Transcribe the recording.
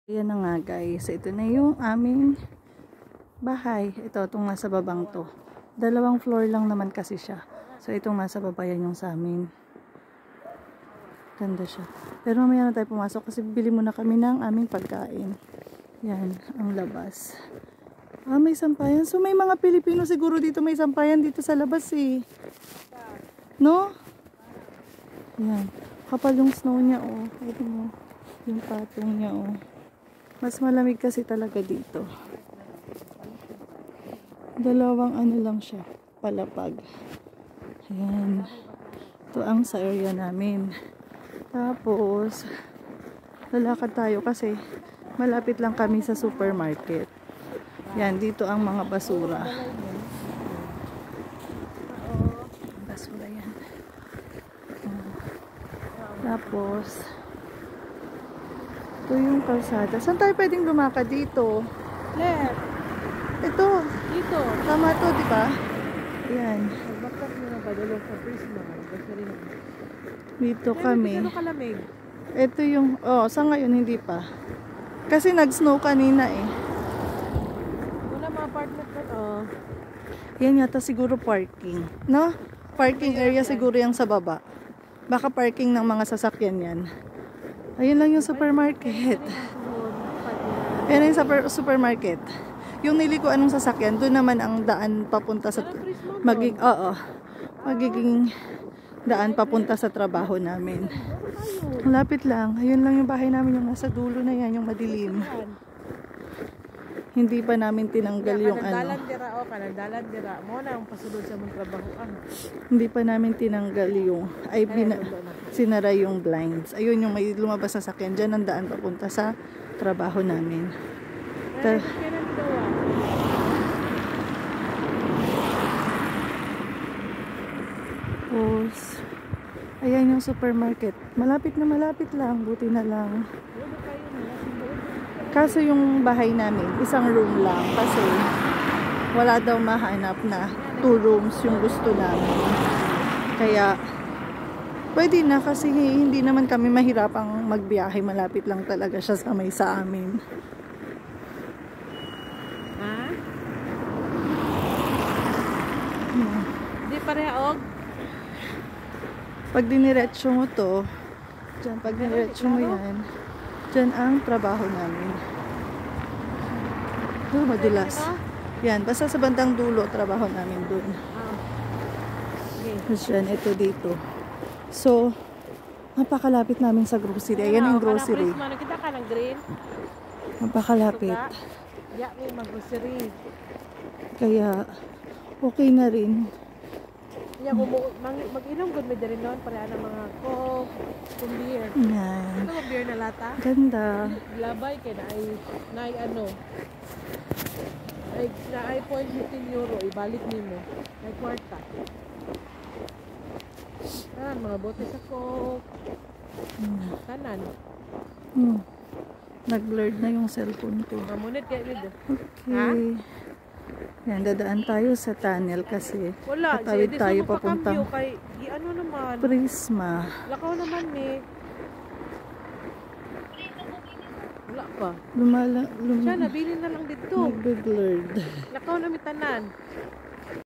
Ayan na nga guys, ito na yung aming bahay. Ito, itong nasa babang to. 2 floor lang naman kasi siya. So itong nasa baba yan yung sa amin. Ganda siya. Pero mamaya na tayo pumasok kasi bili muna kami ng aming pagkain. Yan, ang labas. Ah, may sampayan. So may mga Pilipino siguro dito, may sampayan dito sa labas eh. No? Yan. Kapal yung snow niya oh. Ito mo. Yung patong niya oh. Mas malamig kasi talaga dito. 2 ano lang siya, palapag. Ayan. Ito ang sa area namin. Tapos, lalakad tayo kasi malapit lang kami sa supermarket. Yan, dito ang mga basura. Basura yan. Tapos, ito yung kalsada. Saan tayo pwedeng lumakad dito? Left. Ito. Dito. Tama to, di ba? Ayan. Bakit mo na padulong sa Prisma? Dito kami. Ano kalamig? Ito yung, sa ngayon hindi pa. Kasi nag-snow kanina eh. Wala mga apartment na to. Yan yata siguro parking. No? Parking area siguro yung sa baba. Baka parking ng mga sasakyan yan. Ayun lang yung supermarket. Ayan yung supermarket. Yung nilikuan ng sasakyan, doon naman ang daan papunta sa magiging daan papunta sa trabaho namin. Lapit lang. Ayun lang yung bahay namin, yung nasa dulo na yan, yung madilim. Hindi pa namin tinanggal yung ano. Kanadalan dira mo na ang pasulod sa mong trabahoan. Hindi pa namin tinanggal yung sinara yung blinds. Ayun yung may lumabas sa sasakyan. Diyan ang daan papunta sa trabaho namin. Tapos, ayan yung supermarket. Malapit lang. Buti na lang. Kaso yung bahay namin, isang room lang. Kasi wala daw mahanap na 2 rooms yung gusto namin. Kaya, pwede na kasi hindi naman kami mahirapang magbiyahe. Malapit lang talaga siya sa may sa amin. Ha? Di parehaog? Pag diniretso mo to, dyan, pag diniretso mo yan, dyan ang trabaho namin. Madulas. Yan, basta sa bandang dulo, trabaho namin dun. Tapos yan, ito dito. So, napakalapit namin sa grocery. Ayan yung grocery. Nakita ka ng green? Napakalapit. Ya, may mag-grocery. Kaya, okay na rin. Ya, mag-inom gud mi diri noon para ng mga coke, kung beer. Yan. Ito beer na lata. Ganda. Labay kay na ay ano. Na ay €15 ibalik nimo. Ay kwarta. Mga bote sa coke. Kanan. Nag-blurred na yung cellphone ko. Mamunit kay dito. Okay. Ha? Yan, dadaan tayo sa tunnel kasi wala, tatawid tayo papuntang kay ano naman? Prisma. Lakaw naman ni. Wala pa. Siya, nabili na lang dito. Nag-blurred. Lakaw na mi tanan.